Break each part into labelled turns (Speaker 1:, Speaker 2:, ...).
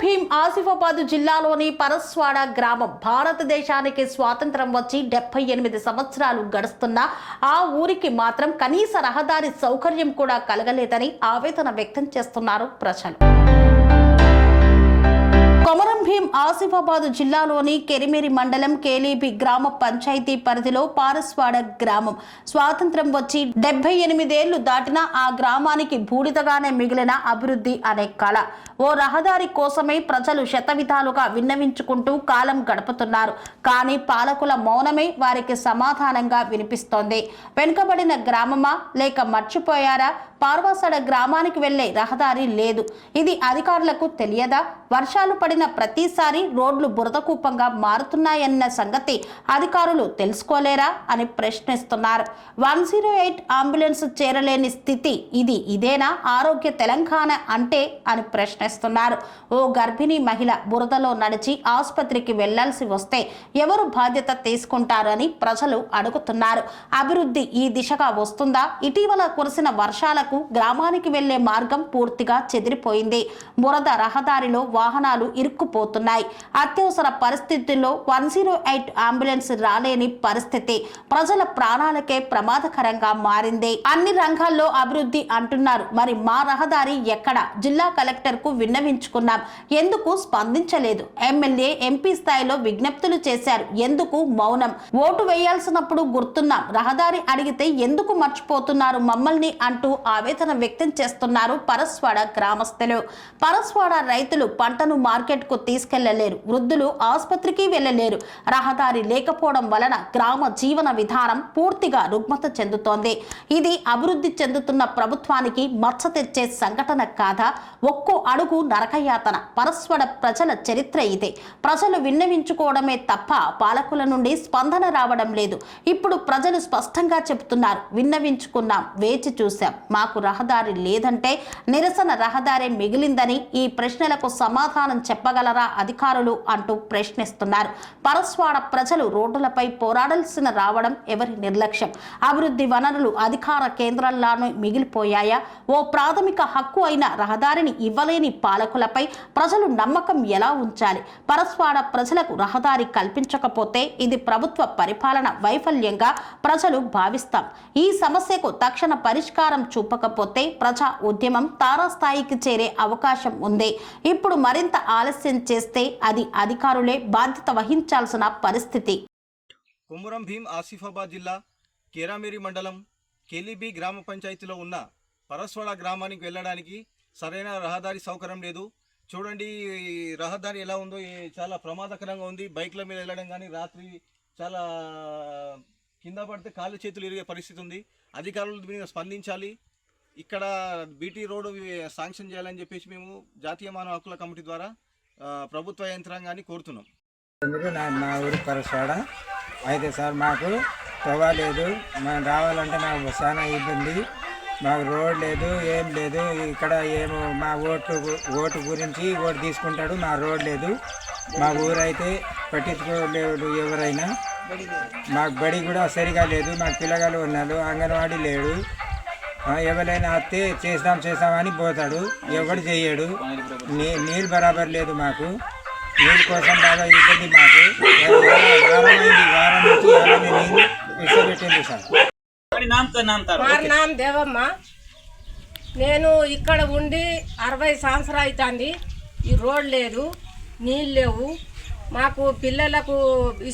Speaker 1: భీం ఆసిఫాబాద్ జిల్లాలోని పరస్వాడ గ్రామం భారతదేశానికి స్వాతంత్రం వచ్చి 78 సంవత్సరాలు గడుస్తున్నా ఆ ఊరికి మాత్రం కనీస రహదారి సౌకర్యం కూడా కలగలేదని ఆవేదన వ్యక్తం చేస్తున్నారు ప్రజలు. కొమరం భీం ఆసిఫాబాద్ జిల్లాలోని కెరిమేరి మండలం కేలీబి గ్రామ పంచాయతీ పరిధిలో పారస్వాడ గ్రామం స్వాతంత్రం వచ్చి 78 ఏళ్లు దాటినా ఆ గ్రామానికి బూడిదగానే మిగిలిన అభివృద్ధి అనే కళ. ఓ రహదారి కోసమే ప్రజలు శతవిధాలుగా విన్నవించుకుంటూ కాలం గడుపుతున్నారు. కానీ పాలకుల మౌనమే వారికి సమాధానంగా వినిపిస్తోంది. వెనుకబడిన గ్రామమా లేక మర్చిపోయారా? పార్వాసడ గ్రామానికి వెళ్లే రహదారి లేదు. ఇది అధికారులకు తెలియదా? వర్షాలు పడిన ప్రతిసారి రోడ్లు బురద కూపంగా మారుతున్నాయన్న సంగతి అధికారులు తెలుసుకోలేరా అని ప్రశ్నిస్తున్నారు. 108 అంబులెన్స్ చేరలేని స్థితి ఇదేనా ఆరోగ్య తెలంగాణ అంటే అని ప్రశ్నిస్తున్నారు. ఓ గర్భిణీ మహిళ బురదలో నడిచి ఆసుపత్రికి వెళ్లాల్సి వస్తే ఎవరు బాధ్యత తీసుకుంటారు అని ప్రజలు అడుగుతున్నారు. అభివృద్ధి ఈ దిశగా వస్తుందా? ఇటీవల కురిసిన వర్షాలకు గ్రామానికి వెళ్లే మార్గం పూర్తిగా చెదిరిపోయింది. బురద రహదారిలో వాహనాలు ఇరుక్కుపోతున్నాయి. అత్యవసర పరిస్థితుల్లో 108 అంబులెన్స్ రాలేని పరిస్థితి ప్రజల ప్రాణాలకే ప్రమాదకరంగా మారింది. అన్ని రంగాల్లో అభివృద్ధి అంటున్నారు, మరి మా రహదారి ఎక్కడ? జిల్లా కలెక్టర్ కు విన్నవించుకున్నాం, ఎందుకు స్పందించలేదు? ఎమ్మెల్యే ఎంపీ స్థాయిలో విజ్ఞప్తులు చేశారు, ఎందుకు మౌనం? ఓటు వేయాల్సినప్పుడు గుర్తున్నాం, రహదారి అడిగితే ఎందుకు మర్చిపోతున్నారు మమ్మల్ని అంటూ ఆవేదన వ్యక్తం చేస్తున్నారు పరస్వాడ గ్రామస్తులు. పరస్వాడ రైతులు పంటను మార్కెట్ కు తీసుకెళ్లలేరు, వృద్ధులు ఆసుపత్రికి వెళ్లలేరు. రహదారి లేకపోవడం వలన గ్రామ జీవన విధానం పూర్తిగా రుగ్మత చెందుతోంది. ఇది అభివృద్ధి చెందుతున్న ప్రభుత్వానికి మచ్చ తెచ్చే సంఘటన కాదా? ఒక్కో అడుగు నరకయాతన. పరస్వాడ ప్రజల చరిత్ర ఇదే. ప్రజలు విన్నవించుకోవడమే తప్ప పాలకుల నుండి స్పందన రావడం లేదు. ఇప్పుడు ప్రజలు స్పష్టంగా చెబుతున్నారు, విన్నవించుకున్నాం, వేచి చూశాం, మాకు రహదారి లేదంటే నిరసన రహదారి మిగిలిందని. ఈ ప్రశ్నలకు సమాధానం చెప్పగలరా అధికారులు అంటూ ప్రశ్నిస్తున్నారు. పరస్వాడ ప్రజలు రోడ్డులపై పోరాడాల్సిన రావడం ఎవరి నిర్లక్ష్యం? అభివృద్ధి వనరులు అధికార కేంద్రాల్లోనే మిగిలిపోయాయా? ఓ ప్రాథమిక హక్కు అయిన రహదారిని ఇవ్వలేని పాలకులపై ప్రజలు నమ్మకం ఎలా ఉంచాలి? పరస్వాడ ప్రజలకు రహదారి కల్పించకపోతే ఇది ప్రభుత్వ పరిపాలన వైఫల్యంగా ప్రజలు భావిస్తాం. ఈ సమస్యకు తక్షణ పరిష్కారం చూపకపోతే ప్రజా ఉద్యమం తారాస్థాయికి చేరే అవకాశం ఉంది. ఇప్పుడు మరింత ఆలస్యం చేస్తే అది అధికారులే బాధ్యత వహించాల్సిన పరిస్థితి.
Speaker 2: కొమరం భీం ఆసిఫాబాద్ జిల్లా కేరామేరి మండలం కేలీబి గ్రామ పంచాయతీలో ఉన్న పరస్వాడ గ్రామానికి వెళ్ళడానికి సరైన రహదారి సౌకర్యం లేదు. చూడండి రహదారి ఎలా ఉందో, చాలా ప్రమాదకరంగా ఉంది. బైక్ల మీద వెళ్ళడం కానీ రాత్రి చాలా కింద పడితే కాళ్ళు చేతులు ఇరిగే పరిస్థితి ఉంది. అధికారులు దీని మీద స్పందించాలి. ఇక్కడ బీటీ రోడ్డు శాంక్షన్ చేయాలని చెప్పేసి మేము జాతీయ మానవ హక్కుల కమిటీ ద్వారా ప్రభుత్వ యంత్రాంగాన్ని కోరుతున్నాం.
Speaker 3: మా ఊరు పరస్వాడ అయితే సార్ మాకు తోవ లేదు, మనం రావాలంటే మాకు చాలా ఇబ్బంది. మాకు రోడ్ లేదు, ఏం లేదు. ఇక్కడ ఏమో మా ఓటు గురించి ఓటు తీసుకుంటాడు, మా రోడ్ లేదు. మా ఊరైతే పట్టించుకోలేడు ఎవరైనా. మాకు బడి కూడా సరిగా లేదు, మాకు పిల్లగాళ్ళు ఉన్నారు, అంగన్వాడీ లేడు. ఎవరైనా వస్తే చేస్తామని పోతాడు, ఎవడు చేయడు. నీళ్ళు బరాబర్ లేదు మాకు. నీళ్ళ కోసం బాగా ఇబ్బంది మాకు. వారం నుంచి నీళ్ళు ఇష్టపెట్టింది సార్.
Speaker 4: నామ్ దేవమ్మ. నేను ఇక్కడ ఉండి 60 సంవత్సరాలు అవుతుంది. ఈ రోడ్ లేదు, నీళ్ళు లేవు, మాకు పిల్లలకు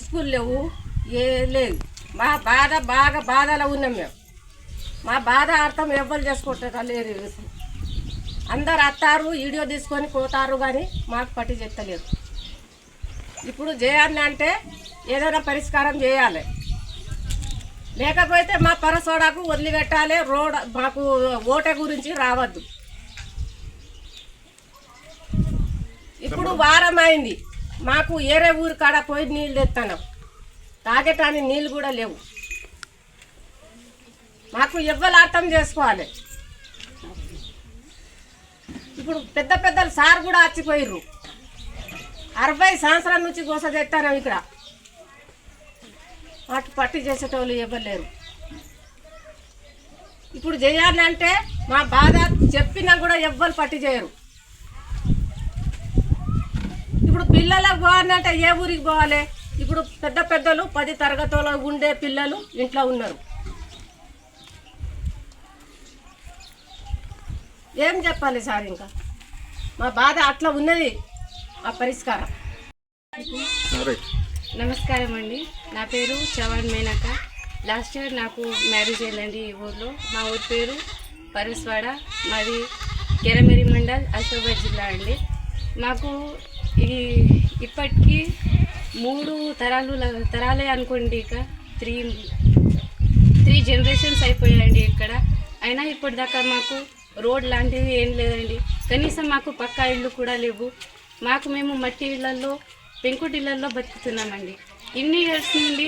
Speaker 4: స్కూల్ లేవు, ఏ లేదు. మా బాగా బాధలో ఉన్నాం మేము. మా బాధ అర్థం ఎవ్వరు చేసుకుంటారా లేరు. అందరు వస్తారు, వీడియో తీసుకొని పోతారు, కానీ మాకు పట్టి చెప్తలేరు. ఇప్పుడు చేయాలి అంటే ఏదైనా పరిష్కారం చేయాలి, లేకపోతే మా పరసోడాకు వదిలిపెట్టాలి. రోడ్ మాకు ఓట గురించి రావద్దు. ఇప్పుడు వారం అయింది, మాకు ఏరే ఊరు కాడ పోయి నీళ్ళు తెస్తాను, తాగటానికి నీళ్ళు కూడా లేవు. మాకు ఎవ్వరు అర్థం చేసుకోవాలి. ఇప్పుడు పెద్దలు సార్ కూడా వచ్చిపోయిర్రు. 60 సంవత్సరాల నుంచి గోస తెస్తాను ఇక్కడ. అటు పట్టి చేసేటోళ్ళు ఎవరు లేరు. ఇప్పుడు చేయాలంటే మా బాధ చెప్పినా కూడా ఎవ్వరు పట్టి చేయరు. పిల్లలకు పోవాలంటే ఏ ఊరికి పోవాలి? ఇప్పుడు పెద్ద పెద్దలు 10 తరగతుల్లో ఉండే పిల్లలు ఇంట్లో ఉన్నారు. ఏం చెప్పాలి సార్? ఇంకా మా బాధ అట్లా ఉన్నది. ఆ పరిష్కారం.
Speaker 5: నమస్కారం అండి, నా పేరు చవాన్ మేనక. లాస్ట్ ఇయర్ నాకు మ్యారేజ్ అయిందండి ఈ ఊర్లో. మా ఊరి పేరు పరస్వాడ, మాది కెరమేరి మండల్, ఆసిఫాబాద్ జిల్లా అండి. మాకు ఇప్పటికీ 3 తరాలే అనుకోండి, ఇక త్రీ జనరేషన్స్ అయిపోయాయండి ఇక్కడ. అయినా ఇప్పటిదాకా మాకు రోడ్ లాంటివి ఏం లేదండి. కనీసం మాకు పక్కా ఇళ్ళు కూడా లేవు. మేము మట్టి ఇళ్లలో, పెంకుటిళ్లలో బతుకుతున్నామండి. ఇన్ని ఇయర్స్ నుండి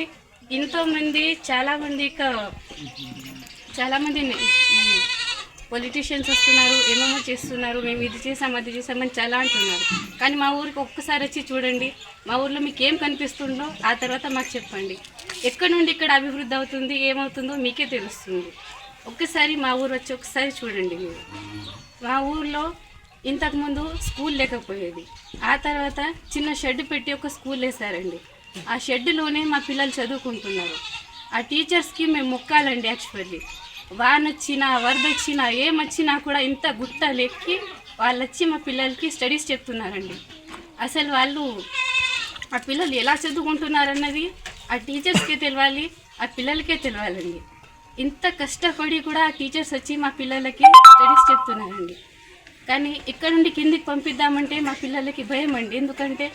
Speaker 5: ఎంతోమంది చాలామంది పొలిటీషియన్స్ వస్తున్నారు, ఏమేమో చేస్తున్నారు, మేము ఇది చేసాం అది చేసామని చాలా అంటున్నారు. కానీ మా ఊరికి ఒక్కసారి వచ్చి చూడండి, మా ఊర్లో మీకు ఏం కనిపిస్తుందో ఆ తర్వాత మాకు చెప్పండి. ఎక్కడ నుండి ఇక్కడ అభివృద్ధి అవుతుంది, ఏమవుతుందో మీకే తెలుస్తుంది. ఒక్కసారి మా ఊరు వచ్చి ఒకసారి చూడండి మీరు. మా ఊర్లో ఇంతకుముందు స్కూల్ లేకపోయేది. ఆ తర్వాత చిన్న షెడ్ పెట్టి ఒక స్కూల్ వేశారండి. ఆ షెడ్లోనే మా పిల్లలు చదువుకుంటున్నారు. ఆ టీచర్స్కి మేము మొక్కాలండి. యాక్చువల్లీ వానొచ్చినా వరదొచ్చినా ఏమొచ్చినా కూడా ఇంత గుట్టలెక్కి వాళ్ళు వచ్చి మా పిల్లలకి స్టడీస్ చెప్తున్నారండి. అసలు ఆ పిల్లలు ఎలా చదువుకుంటున్నారన్నది ఆ టీచర్స్కే తెలియాలి, ఆ పిల్లలకే తెలియాలండి. ఇంత కష్టపడి కూడా ఆ టీచర్స్ వచ్చి మా పిల్లలకి స్టడీస్ చెప్తున్నారండి. కానీ ఇక్కడ నుండి కిందికి పంపిద్దామంటే మా పిల్లలకి భయం అండి. ఎందుకంటే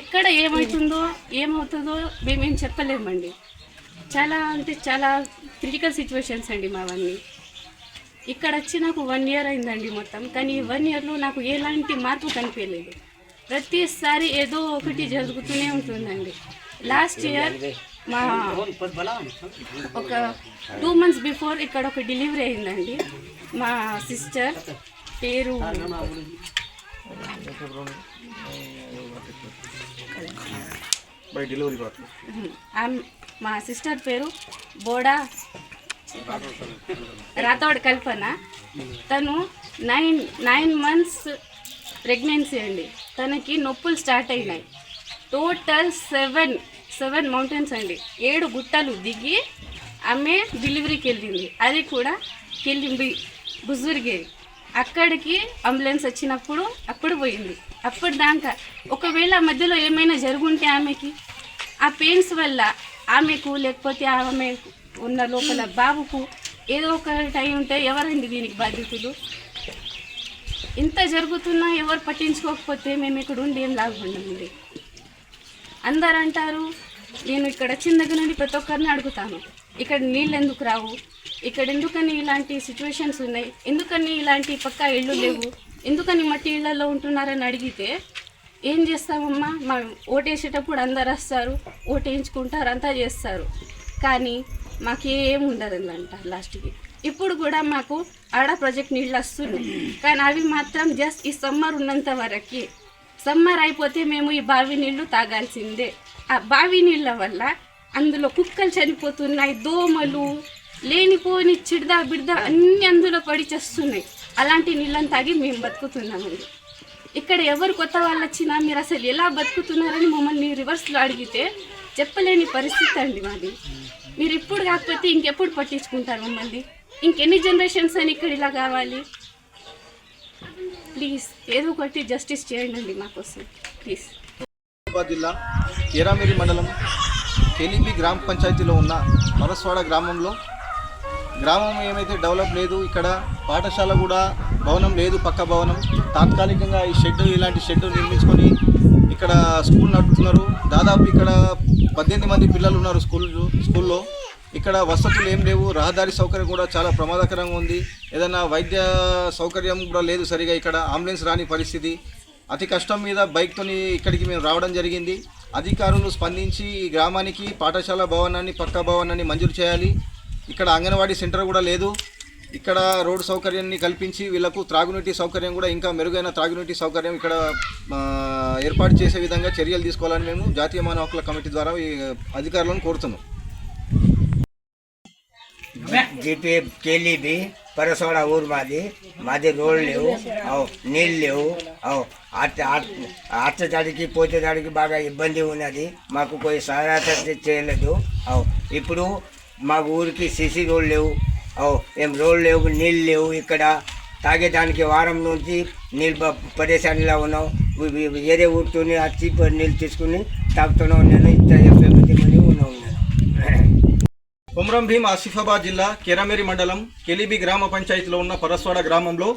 Speaker 5: ఎక్కడ ఏమవుతుందో మేమేం చెప్పలేమండి. చాలా క్రిటికల్ సిచ్యువేషన్స్ అండి మావన్నీ. ఇక్కడ వచ్చి నాకు 1 year అయిందండి మొత్తం. కానీ ఈ 1 yearలో నాకు ఎలాంటి మార్పు కనిపించలేదు. ప్రతిసారి ఏదో ఒకటి జరుగుతూనే ఉంటుందండి. లాస్ట్ ఇయర్ ఒక 2 months బిఫోర్ ఇక్కడ ఒక డెలివరీ అయిందండి. మా సిస్టర్ పేరు బోడా రాథోడ్ కల్పన. తను 9 months ప్రెగ్నెన్సీ అండి. తనకి నొప్పులు స్టార్ట్ అయినాయి. టోటల్ 7 మౌంటైన్స్ అండి, 7 గుట్టలు దిగి ఆమె డెలివరీకి వెళ్ళింది. అది కూడా బుజుర్గేరి. అక్కడికి అంబులెన్స్ వచ్చినప్పుడు అప్పుడు పోయింది. అప్పటిదాకా ఒకవేళ మధ్యలో ఏమైనా జరుగుంటే ఆమెకి ఆ పెయిన్స్ వల్ల ఆమెకు లేకపోతే ఆమె ఉన్న లోపల బాబుకు ఏదో ఒకటి అయి ఉంటే ఎవరండి దీనికి బాధ్యతలు? ఇంత జరుగుతున్నా ఎవరు పట్టించుకోకపోతే మేము ఇక్కడ ఉండి ఏం లాభం ఉండమండి. అందరు అంటారు, నేను ఇక్కడ వచ్చిన దగ్గర నుండి ప్రతి ఒక్కరిని అడుగుతాను, ఇక్కడ నీళ్ళు ఎందుకు రావు, ఇక్కడ ఎందుకని ఇలాంటి సిచ్యువేషన్స్ ఉన్నాయి, ఎందుకని ఇలాంటి పక్కా ఇళ్ళు లేవు, ఎందుకని మట్టి ఇళ్లలో ఉంటున్నారని అడిగితే ఏం చేస్తామమ్మా, మా ఓటేసేటప్పుడు అందరు వస్తారు, ఓటేయించుకుంటారు, అంతా చేస్తారు, కానీ మాకేం ఉండదని అంటారు లాస్ట్కి. ఇప్పుడు కూడా మాకు ఆడ ప్రాజెక్ట్ నీళ్ళు వస్తున్నాయి, కానీ అవి మాత్రం జస్ట్ ఈ సమ్మర్ ఉన్నంత వరకు. సమ్మర్ అయిపోతే మేము ఈ బావి నీళ్లు తాగాల్సిందే. ఆ బావి నీళ్ళ వల్ల అందులో కుక్కలు చనిపోతున్నాయి, దోమలు, లేనిపోని చిడదా బిడదా అన్నీ అందులో పడి చేస్తున్నాయి. అలాంటి నీళ్ళని తాగి మేము బతుకుతున్నామండి. ఇక్కడ ఎవరు కొత్త వాళ్ళు వచ్చినా మీరు అసలు ఎలా బతుకుతున్నారని మమ్మల్ని రివర్స్లో అడిగితే చెప్పలేని పరిస్థితి అండి మాది. మీరు ఇప్పుడు కాకపోతే ఇంకెప్పుడు పట్టించుకుంటారు మమ్మల్ని? ఇంకెన్ని జనరేషన్స్ అని ఇక్కడ ఇలా కావాలి? ప్లీజ్ ఏదో ఒకటి జస్టిస్ చేయండి మాకోసం ప్లీజ్.
Speaker 2: ఆసిఫాబాద్ జిల్లా కేరామేరి మండలం కేలీబీ గ్రామ పంచాయతీలో ఉన్న పరస్వాడ గ్రామం ఏమైతే డెవలప్ లేదు. ఇక్కడ పాఠశాల కూడా భవనం లేదు, పక్క భవనం. తాత్కాలికంగా ఈ ఇలాంటి షెడ్ నిర్మించుకొని ఇక్కడ స్కూల్ నడుపుతున్నారు. దాదాపు ఇక్కడ 18 మంది పిల్లలు ఉన్నారు స్కూల్లో. ఇక్కడ వసతులు ఏం లేవు, రహదారి సౌకర్యం కూడా చాలా ప్రమాదకరంగా ఉంది. ఏదైనా వైద్య సౌకర్యం కూడా లేదు సరిగా. ఇక్కడ అంబులెన్స్ రాని పరిస్థితి. అతి కష్టం మీద బైక్తోని ఇక్కడికి మేము రావడం జరిగింది. అధికారులు స్పందించి ఈ గ్రామానికి పాఠశాల భవనాన్ని, పక్క భవనాన్ని మంజూరు చేయాలి. ఇక్కడ అంగన్వాడీ సెంటర్ కూడా లేదు. ఇక్కడ రోడ్డు సౌకర్యాన్ని కల్పించి వీళ్ళకు త్రాగునీటి సౌకర్యం కూడా, ఇంకా మెరుగైన త్రాగునీటి సౌకర్యం ఇక్కడ ఏర్పాటు చేసే విధంగా చర్యలు తీసుకోవాలని మేము జాతీయ మానవ హక్కుల కమిటీ ద్వారా ఈ అధికారులను కోరుతున్నాం.
Speaker 3: జీపీ కేలీబీ పరసోడ ఊరు మాది రోడ్లు లేవు, నీళ్ళు లేవు, అచ్చదాడికి పోతేదాడికి బాగా ఇబ్బంది ఉన్నది. మాకు કોઈ సహాయత చేయలేదు. ఇప్పుడు మా ఊరికి సిసి రోడ్లు లేవు, ఏం రోడ్లు లేవు, నీళ్ళు లేవు. ఇక్కడ తాగేదానికి వారం నుంచి నీళ్ళు పరేషానిలా ఉన్నాం. వేరే ఊరితో వచ్చి నీళ్ళు తీసుకుని తాగుతున్నాం. నేను 80 మంది ఉన్నాం.
Speaker 2: కొమురం భీం ఆసిఫాబాద్ జిల్లా కేరామేరి మండలం కేలీబీ గ్రామ పంచాయతీలో ఉన్న పరస్వాడ గ్రామంలో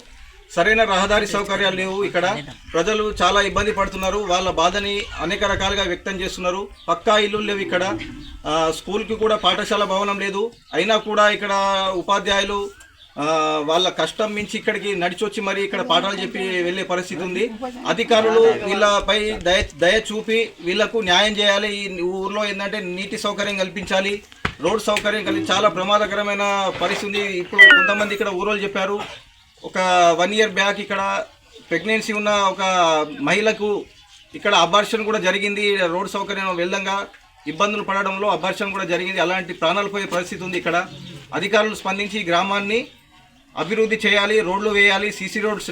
Speaker 2: సరైన రహదారి సౌకర్యాలు లేవు. ఇక్కడ ప్రజలు చాలా ఇబ్బంది పడుతున్నారు. వాళ్ళ బాధని అనేక రకాలుగా వ్యక్తం చేస్తున్నారు. పక్కా ఇల్లు లేవు. ఇక్కడ స్కూల్కి కూడా పాఠశాల భవనం లేదు. అయినా కూడా ఇక్కడ ఉపాధ్యాయులు వాళ్ళ కష్టం మించి ఇక్కడికి నడిచొచ్చి మరి ఇక్కడ పాఠాలు చెప్పి వెళ్ళే పరిస్థితి ఉంది. అధికారులు వీళ్ళపై దయ చూపి వీళ్లకు న్యాయం చేయాలి. ఈ ఊర్లో ఏంటంటే నీటి సౌకర్యం కల్పించాలి, రోడ్ సౌకర్యం కలిగి చాలా ప్రమాదకరమైన పరిస్థితి. ఇప్పుడు కొంతమంది ఇక్కడ ఊరోళ్ళు చెప్పారు, ఒక 1 year బ్యాక్ ఇక్కడ ప్రెగ్నెన్సీ ఉన్న ఒక మహిళకు ఇక్కడ అబార్షన్ కూడా జరిగింది. రోడ్ సౌకర్యం వెళ్దంగా ఇబ్బందులు పడడంలో అబార్షన్ కూడా జరిగింది. అలాంటి ప్రాణాలు పోయే పరిస్థితి ఉంది. ఇక్కడ అధికారులు స్పందించి ఈ గ్రామాన్ని అభివృద్ధి చేయాలి, రోడ్లు వేయాలి, సీసీ రోడ్స్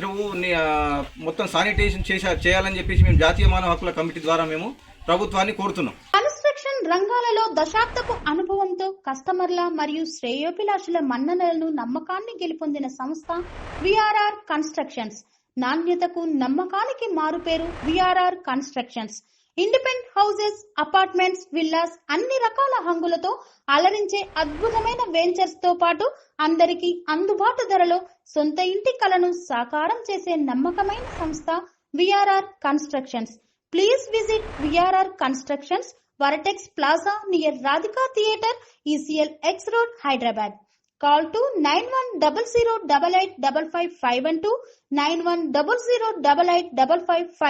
Speaker 2: మొత్తం శానిటైజేషన్ చేయాలని చెప్పేసి మేము జాతీయ మానవ హక్కుల కమిటీ ద్వారా మేము ప్రభుత్వాన్ని కోరుతున్నాం.
Speaker 1: కన్స్ట్రక్షన్ రంగాలలో దశాబ్దపు అనుభవంతో కస్టమర్ల మరియు శ్రేయోభిలాషుల మన్ననలను నమ్మకాన్ని గెలుపొందిన సంస్థ విఆర్ఆర్ కన్స్ట్రక్షన్స్. నాణ్యతకు నమ్మకానికి మారుపేరు VRR constructions. Independent houses, apartments, villas అన్ని రకాల హంగులతో అలరించే అద్భుతమైన వెంచర్స్ తో పాటు అందరికీ అందుబాటు ధరలో సొంత ఇంటి కలను సాకారం చేసే నమ్మకమైన సంస్థ VRR constructions. Please visit VRR Constructions, Varatex Plaza near Radhika Theatre, ECL X Road, Hyderabad. Call to 9100885551 91008855.